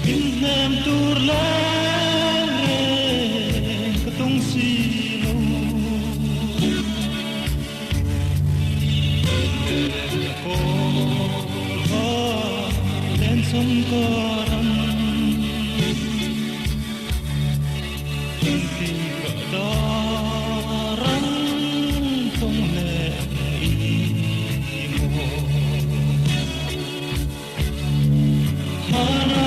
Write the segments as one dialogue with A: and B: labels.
A: Nam tur lan katong silaw ko len som karam inti kadaran tong le imo hana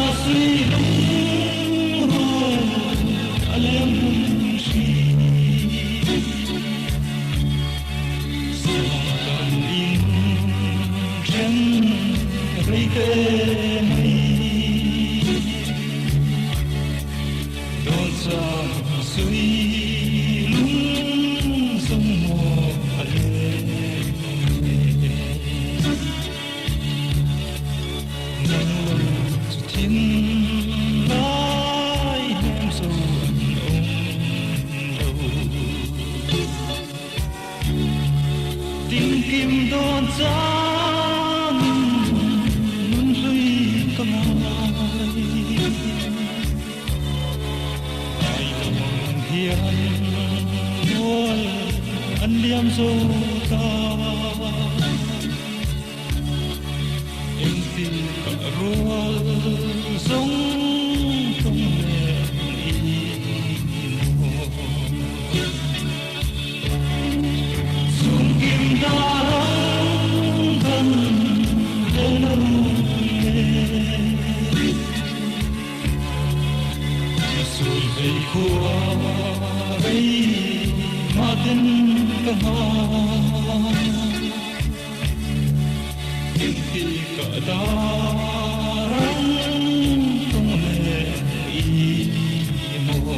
A: tiếng kim đón giang nun lùi cầm ai lòng hiền ngôi anh liêm dâu ta em tìm cả ruột giống không hề khua ấy mà tên cả những khi cả ta răng không hề mồ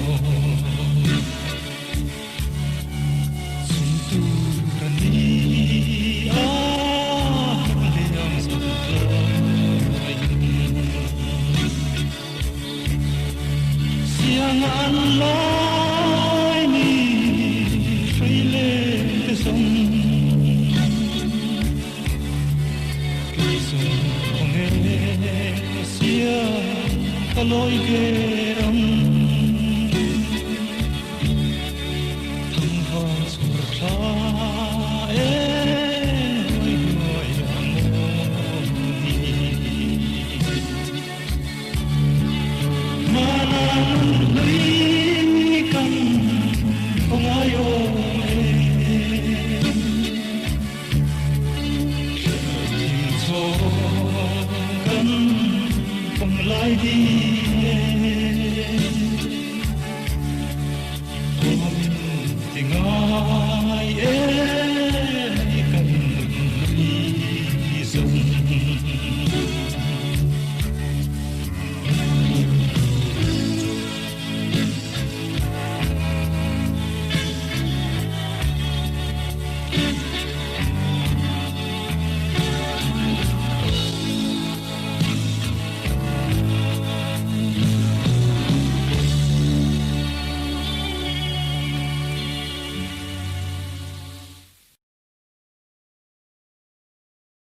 A: sung tu rani liang sung siang an lối ni phay lên cái sông cái sông không nghe siang ta lối ghê rong thăng hoa sủa ra ngồi ngồi lại đi